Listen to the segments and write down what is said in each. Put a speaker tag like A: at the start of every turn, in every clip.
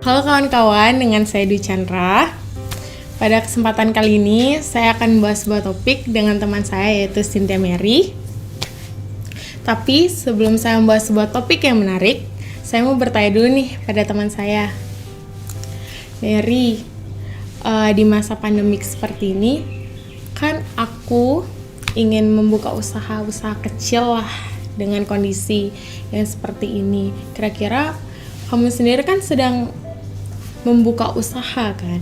A: Halo kawan-kawan, dengan saya Dwi Chandra. Pada kesempatan kali ini, saya akan membahas sebuah topik dengan teman saya yaitu Cynthia Mary. Tapi sebelum saya membahas sebuah topik yang menarik, saya mau bertanya dulu nih pada teman saya. Mary, di masa pandemik seperti ini, kan aku ingin membuka usaha-usaha kecil lah dengan kondisi yang seperti ini. Kira-kira kamu sendiri kan sedang membuka usaha kan?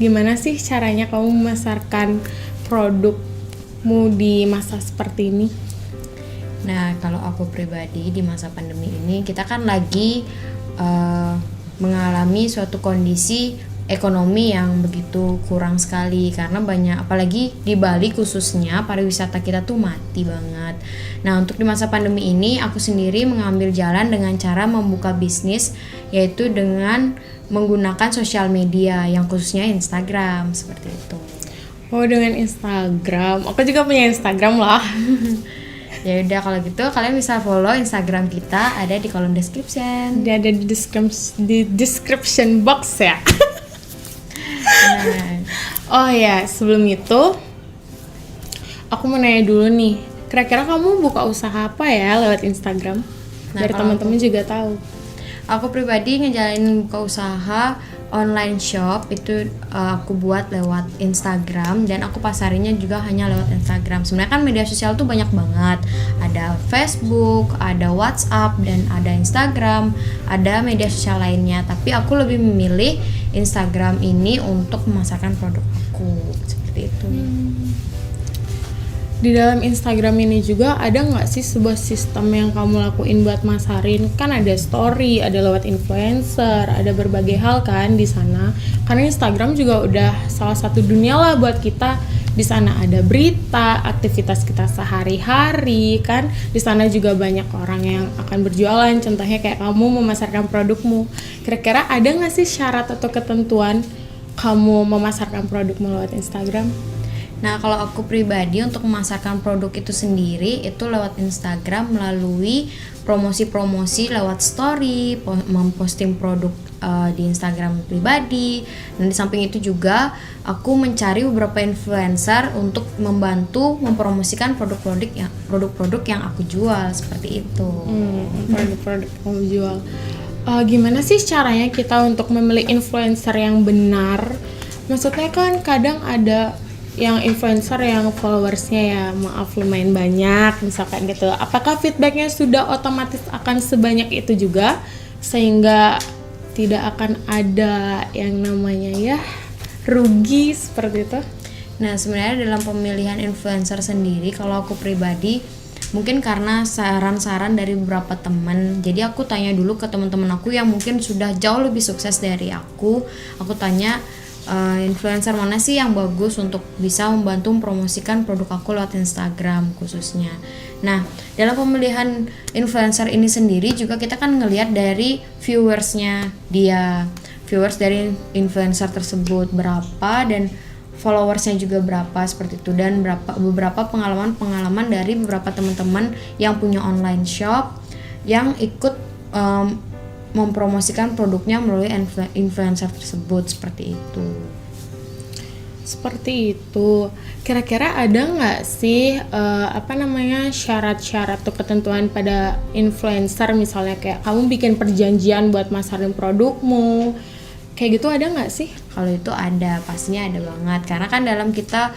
A: Gimana sih caranya kamu memasarkan produkmu di masa seperti ini?
B: Nah, kalau aku pribadi di masa pandemi ini, kita kan lagi mengalami suatu kondisi ekonomi yang begitu kurang sekali karena banyak, apalagi di Bali khususnya, pariwisata kita tuh mati banget. Nah, untuk di masa pandemi ini aku sendiri mengambil jalan dengan cara membuka bisnis, yaitu dengan menggunakan sosial media yang khususnya Instagram seperti itu.
A: Oh, dengan Instagram. Aku juga punya Instagram lah.
B: Ya udah, kalau gitu kalian bisa follow Instagram kita, ada di kolom description.
A: Dia ada di description box ya.
B: Nah,
A: Oh ya, sebelum itu aku mau nanya dulu nih. Kira-kira kamu buka usaha apa ya lewat Instagram?
B: Nah,
A: Biar
B: kalau
A: teman-teman juga tahu.
B: aku pribadi ngejalanin buka usaha online shop itu aku buat lewat Instagram, dan aku pasarinya juga hanya lewat Instagram. Sebenarnya kan media sosial tuh banyak banget. Ada Facebook, ada WhatsApp, dan ada Instagram, ada media sosial lainnya. Tapi aku lebih memilih Instagram ini untuk memasarkan produk aku seperti itu.
A: Di dalam Instagram ini juga ada nggak sih sebuah sistem yang kamu lakuin buat masarin? Kan ada story, ada lewat influencer, ada berbagai hal kan di sana. Karena Instagram juga udah salah satu dunia lah buat kita. Di sana ada berita, aktivitas kita sehari-hari kan. Di sana juga banyak orang yang akan berjualan. Contohnya kayak kamu memasarkan produkmu. Kira-kira ada nggak sih syarat atau ketentuan kamu memasarkan produkmu lewat Instagram?
B: Nah, kalau aku pribadi untuk memasarkan produk itu sendiri itu lewat Instagram melalui promosi-promosi lewat story, memposting produk di Instagram pribadi. Dan di samping itu juga aku mencari beberapa influencer untuk membantu mempromosikan produk-produk yang aku jual seperti itu.
A: Produk-produk kamu jual. Gimana sih caranya kita untuk memilih influencer yang benar? Maksudnya kan kadang ada yang influencer yang followersnya ya maaf lumayan banyak misalkan gitu. Apakah feedbacknya sudah otomatis akan sebanyak itu juga sehingga tidak akan ada yang namanya ya rugi seperti itu?
B: Nah, sebenarnya dalam pemilihan influencer sendiri, kalau aku pribadi mungkin karena saran-saran dari beberapa teman, jadi aku tanya dulu ke teman-teman aku yang mungkin sudah jauh lebih sukses dari aku tanya influencer mana sih yang bagus untuk bisa membantu mempromosikan produk aku lewat Instagram khususnya. Nah, dalam pemilihan influencer ini sendiri juga kita kan ngelihat dari viewersnya dia, viewers dari influencer tersebut berapa, dan followersnya juga berapa seperti itu, dan beberapa pengalaman dari beberapa teman-teman yang punya online shop yang ikut mempromosikan produknya melalui influencer tersebut seperti itu.
A: Seperti itu. Kira-kira ada nggak sih syarat-syarat atau ketentuan pada influencer, misalnya kayak kamu bikin perjanjian buat masarin produkmu, kayak gitu ada nggak sih?
B: Kalau itu ada, pastinya ada banget, karena kan dalam kita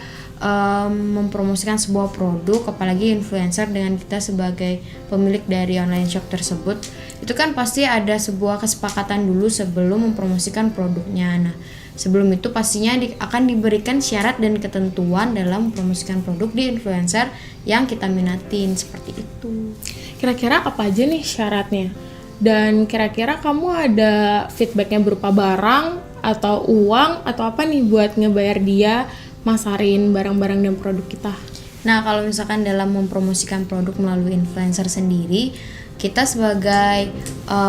B: mempromosikan sebuah produk, apalagi influencer dengan kita sebagai pemilik dari online shop tersebut, itu kan pasti ada sebuah kesepakatan dulu sebelum mempromosikan produknya. Nah, sebelum itu pastinya akan diberikan syarat dan ketentuan dalam mempromosikan produk di influencer yang kita minatin seperti itu.
A: Kira-kira apa aja nih syaratnya? Dan kira-kira kamu ada feedbacknya berupa barang atau uang atau apa nih buat ngebayar dia masarin barang-barang dan produk kita?
B: Nah, kalau misalkan dalam mempromosikan produk melalui influencer sendiri, kita sebagai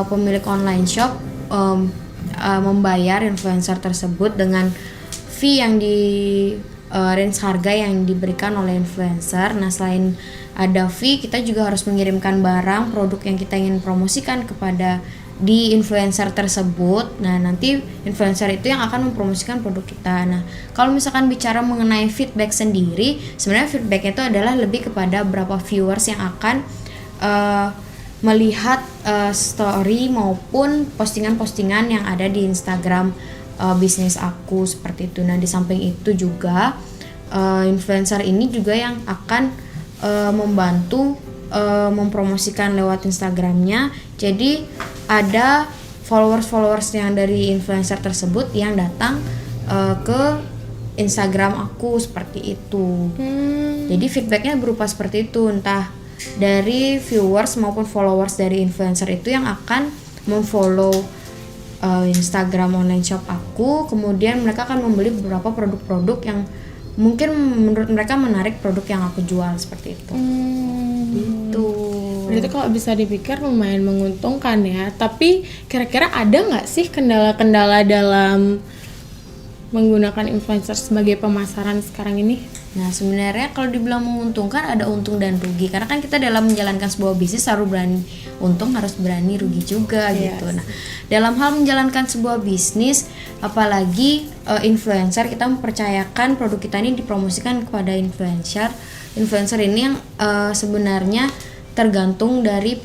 B: pemilik online shop membayar influencer tersebut dengan fee yang di range harga yang diberikan oleh influencer. Nah, selain ada fee, kita juga harus mengirimkan barang produk yang kita ingin promosikan kepada di influencer tersebut. Nah, nanti influencer itu yang akan mempromosikan produk kita. Nah, kalau misalkan bicara mengenai feedback sendiri, sebenarnya feedback itu adalah lebih kepada berapa viewers yang akan melihat story maupun postingan-postingan yang ada di Instagram bisnis aku seperti itu. Nah, di samping itu juga influencer ini juga yang akan membantu mempromosikan lewat Instagramnya. Jadi ada followers yang dari influencer tersebut yang datang ke Instagram aku seperti itu. Jadi feedbacknya berupa seperti itu, entah dari viewers maupun followers dari influencer itu yang akan memfollow Instagram online shop aku. Kemudian mereka akan membeli beberapa produk-produk yang mungkin menurut mereka menarik produk yang aku jual seperti itu. Gitu.
A: Berarti kalau bisa dipikir lumayan menguntungkan ya. Tapi kira-kira ada nggak sih kendala-kendala dalam menggunakan influencer sebagai pemasaran sekarang ini?
B: Nah, sebenarnya kalau dibilang menguntungkan ada untung dan rugi. Karena kan kita dalam menjalankan sebuah bisnis harus berani untung, harus berani rugi juga gitu. Nah, dalam hal menjalankan sebuah bisnis, apalagi influencer, kita mempercayakan produk kita ini dipromosikan kepada influencer. Influencer ini yang sebenarnya tergantung dari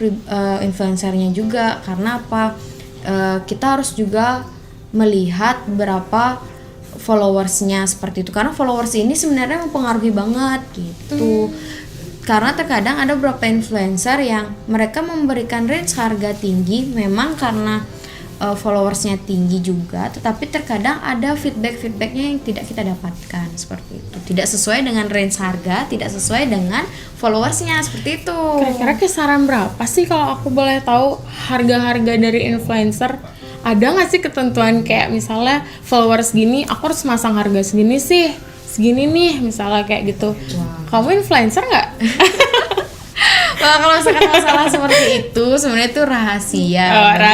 B: influencernya juga. Karena apa? Kita harus juga melihat berapa followersnya seperti itu, karena followers ini sebenarnya mempengaruhi banget gitu. Karena terkadang ada beberapa influencer yang mereka memberikan range harga tinggi memang karena followersnya tinggi juga, tetapi terkadang ada feedbacknya yang tidak kita dapatkan seperti itu, tidak sesuai dengan range harga, tidak sesuai dengan followersnya seperti itu.
A: Kira-kira kisaran berapa sih kalau aku boleh tahu harga-harga dari influencer? Ada nggak sih ketentuan kayak misalnya followers gini aku harus masang harga segini sih, segini nih misalnya kayak gitu? Kamu influencer nggak?
B: Kalau misalkan masalah seperti itu sebenarnya itu rahasia.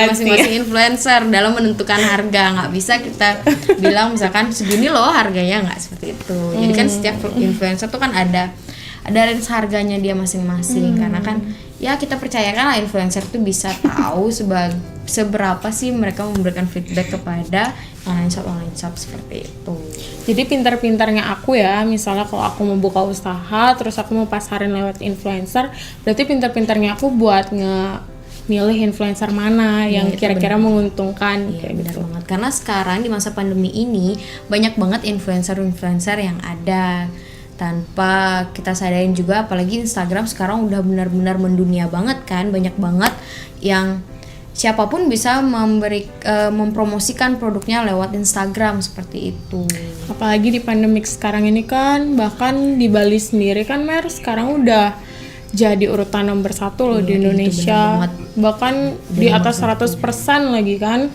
B: Masing-masing influencer dalam menentukan harga, nggak bisa kita bilang misalkan segini loh harganya, nggak seperti itu. Jadi kan setiap influencer tuh kan ada range harganya dia masing-masing. Karena kan ya kita percayakan lah influencer itu bisa tahu seberapa sih mereka memberikan feedback kepada online shop seperti itu.
A: Jadi pintar-pintarnya aku ya, misalnya kalau aku mau buka usaha terus aku mau pasarin lewat influencer, berarti pintar-pintarnya aku buat milih influencer mana yang kira-kira menguntungkan.
B: Iya, benar banget. Karena sekarang di masa pandemi ini banyak banget influencer yang ada tanpa kita sadarin juga, apalagi Instagram sekarang udah benar-benar mendunia banget kan, banyak banget yang siapapun bisa mempromosikan produknya lewat Instagram seperti itu.
A: Apalagi di pandemik sekarang ini kan, bahkan di Bali sendiri kan sekarang udah jadi urutan nomor 1 loh di Indonesia, bahkan di atas 100% lagi kan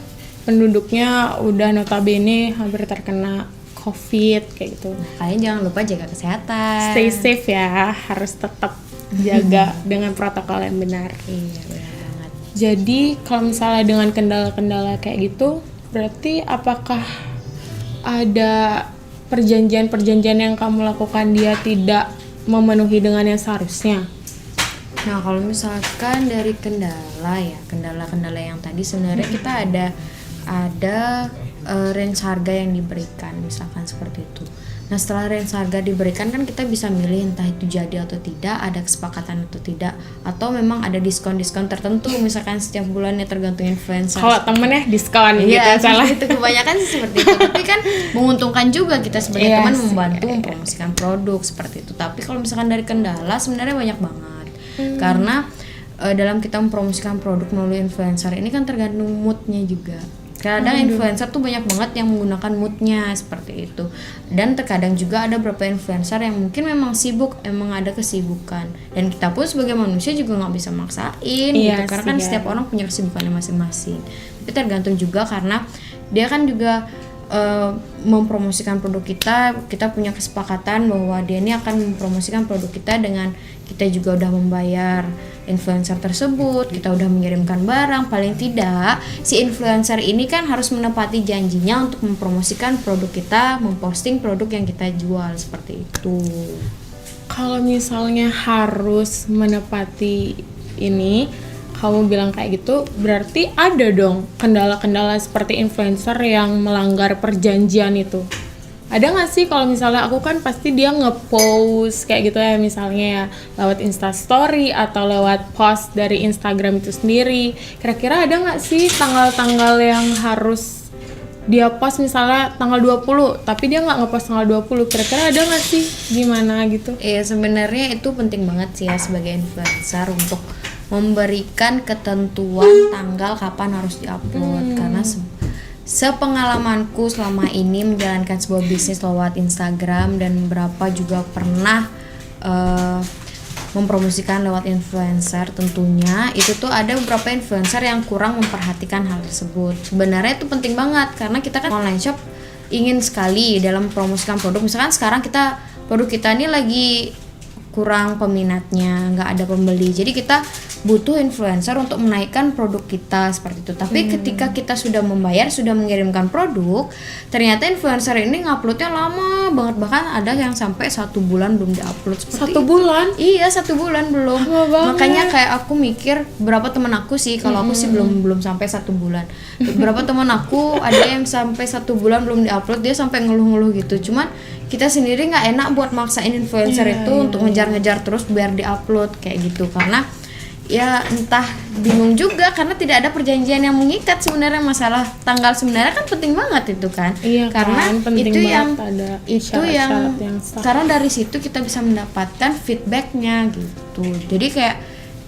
A: penduduknya udah notabene hampir terkena COVID kayak gitu.
B: Kalian jangan lupa jaga kesehatan.
A: Stay safe ya, harus tetap jaga dengan protokol yang benar.
B: Iya, benar banget.
A: Jadi kalau misalnya dengan kendala-kendala kayak gitu, berarti apakah ada perjanjian-perjanjian yang kamu lakukan dia tidak memenuhi dengan yang seharusnya?
B: Nah, kalau misalkan dari kendala yang tadi sebenarnya kita ada range harga yang diberikan, misalkan seperti itu. Nah, setelah range harga diberikan kan kita bisa milih entah itu jadi atau tidak, ada kesepakatan atau tidak, atau memang ada diskon-diskon tertentu misalkan setiap bulannya tergantung influencer.
A: Kalau temen ya diskon
B: gitu,
A: salah.
B: Itu kebanyakan sih seperti itu. Tapi kan menguntungkan juga kita sebagai teman membantu mempromosikan produk seperti itu. Tapi kalau misalkan dari kendala sebenarnya banyak banget. Karena dalam kita mempromosikan produk melalui influencer ini kan tergantung moodnya juga. Kadang influencer tuh banyak banget yang menggunakan moodnya seperti itu. Dan terkadang juga ada beberapa influencer yang mungkin memang sibuk, emang ada kesibukan. Dan kita pun sebagai manusia juga nggak bisa maksain gitu. Karena kan setiap orang punya kesibukannya masing-masing. Tapi tergantung juga karena dia kan juga mempromosikan produk kita punya kesepakatan bahwa dia ini akan mempromosikan produk kita dengan kita juga udah membayar influencer tersebut, kita udah mengirimkan barang, paling tidak si influencer ini kan harus menepati janjinya untuk mempromosikan produk kita, memposting produk yang kita jual seperti itu.
A: Kalau misalnya harus menepati ini, kamu bilang kayak gitu, berarti ada dong kendala-kendala seperti influencer yang melanggar perjanjian itu. Ada nggak sih kalau misalnya aku kan pasti dia nge-post kayak gitu ya, misalnya ya lewat Instastory atau lewat post dari Instagram itu sendiri. Kira-kira ada nggak sih tanggal-tanggal yang harus dia post, misalnya tanggal 20 tapi dia nggak nge-post tanggal 20, kira-kira ada nggak sih gimana gitu?
B: Iya, sebenarnya itu penting banget sih ya sebagai influencer untuk memberikan ketentuan tanggal kapan harus diupload. Karena sepengalamanku selama ini menjalankan sebuah bisnis lewat Instagram dan berapa juga pernah mempromosikan lewat influencer, tentunya itu tuh ada beberapa influencer yang kurang memperhatikan hal tersebut. Sebenarnya itu penting banget karena kita kan online shop ingin sekali dalam mempromosikan produk. Misalkan sekarang produk kita ini lagi kurang peminatnya, nggak ada pembeli, jadi kita butuh influencer untuk menaikkan produk kita seperti itu. Tapi ketika kita sudah membayar, sudah mengirimkan produk, ternyata influencer ini nguploadnya lama banget, bahkan ada yang sampai 1 bulan belum diupload.
A: Satu bulan?
B: Iya, 1 bulan belum. Makanya kayak aku mikir, berapa teman aku sih, kalau aku sih belum sampai 1 bulan. Berapa teman aku ada yang sampai 1 bulan belum diupload, dia sampai ngeluh-ngeluh gitu. Cuman kita sendiri nggak enak buat maksain influencer itu untuk ngejar-ngejar terus biar diupload kayak gitu, karena ya entah, bingung juga karena tidak ada perjanjian yang mengikat. Sebenarnya masalah tanggal sebenarnya kan penting banget itu kan.
A: Iya,
B: karena
A: kan, penting
B: itu yang
A: ada
B: yang
A: sah.
B: karena dari situ kita bisa mendapatkan feedbacknya gitu. Jadi kayak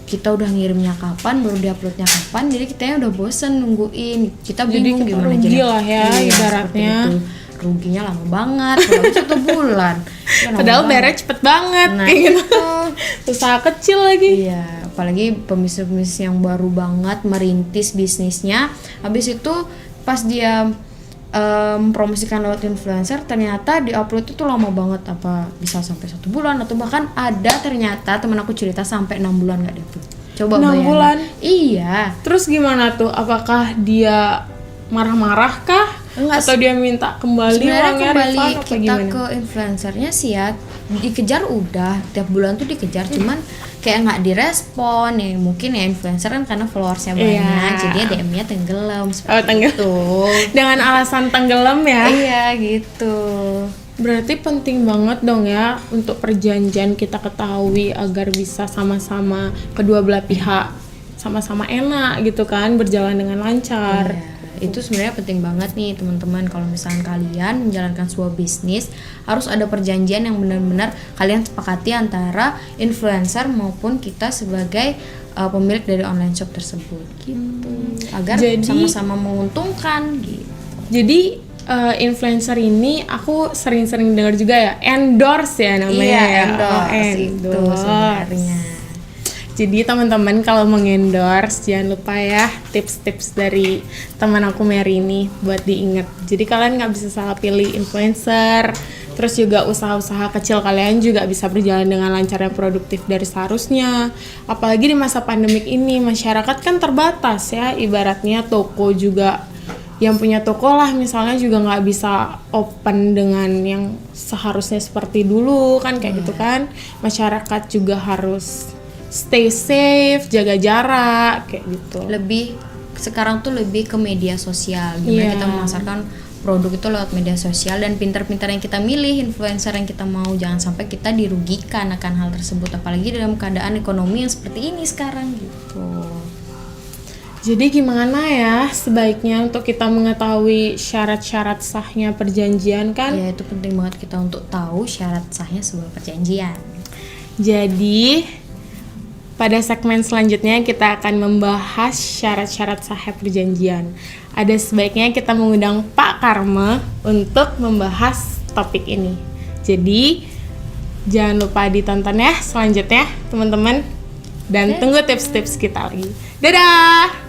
B: kita udah ngirimnya kapan, baru diuploadnya kapan, jadi kitanya udah bosen nungguin, kita bingung
A: kita
B: gimana
A: rugi lah ya, ibaratnya
B: ruginya lama banget, kalau 1 bulan
A: padahal bayarnya cepet banget.
B: Nah,
A: kayak gitu. Usaha kecil lagi.
B: Iya, apalagi pembisnis yang baru banget merintis bisnisnya, habis itu pas dia mempromosikan lewat influencer, ternyata diupload itu lama banget, apa bisa sampai 1 bulan, atau bahkan ada ternyata temen aku cerita sampai 6 bulan nggak diupload. Coba
A: 6
B: bayangin.
A: bulan?
B: Iya.
A: Terus gimana tuh? Apakah dia marah-marah kah?
B: Enggak,
A: atau dia minta kembali
B: sebenarnya
A: uangnya,
B: kembali
A: refund, apa
B: kita
A: gimana?
B: ke influencernya sih ya, dikejar udah tiap bulan tuh dikejar, cuman kayak nggak direspon ya. Mungkin ya influencer kan karena followersnya banyak, jadi ya DM-nya tenggelam seperti itu.
A: Dengan alasan tenggelam ya?
B: Iya gitu.
A: Berarti penting banget dong ya untuk perjanjian kita ketahui agar bisa sama-sama kedua belah pihak sama-sama enak gitu kan, berjalan dengan lancar.
B: Iya. Itu sebenarnya penting banget nih teman-teman, kalau misalnya kalian menjalankan sebuah bisnis harus ada perjanjian yang benar-benar kalian sepakati antara influencer maupun kita sebagai pemilik dari online shop tersebut gitu, agar sama-sama menguntungkan gitu.
A: Jadi influencer ini aku sering-sering dengar juga ya, endorse ya namanya.
B: Iya,
A: ya.
B: endorse itu sebenarnya.
A: Jadi teman-teman kalau mengendorse jangan lupa ya tips-tips dari teman aku Mary ini buat diingat. Jadi kalian nggak bisa salah pilih influencer. Terus juga usaha-usaha kecil kalian juga bisa berjalan dengan lancar dan produktif dari seharusnya. Apalagi di masa pandemik ini, masyarakat kan terbatas ya. Ibaratnya toko juga, yang punya toko lah misalnya juga nggak bisa open dengan yang seharusnya seperti dulu kan, kayak gitu kan. Masyarakat juga harus stay safe, jaga jarak, kayak gitu.
B: Sekarang tuh lebih ke media sosial, gimana kita memasarkan produk itu lewat media sosial, dan pintar-pintar yang kita milih influencer yang kita mau, jangan sampai kita dirugikan akan hal tersebut, apalagi dalam keadaan ekonomi yang seperti ini sekarang gitu.
A: Jadi gimana ya sebaiknya untuk kita mengetahui syarat-syarat sahnya perjanjian kan?
B: Ya, itu penting banget kita untuk tahu syarat sahnya sebuah perjanjian.
A: Jadi pada segmen selanjutnya kita akan membahas syarat-syarat sah perjanjian. Ada sebaiknya kita mengundang Pak Karma untuk membahas topik ini. Jadi jangan lupa ditonton ya selanjutnya teman-teman. Dan tunggu tips-tips kita lagi. Dadah!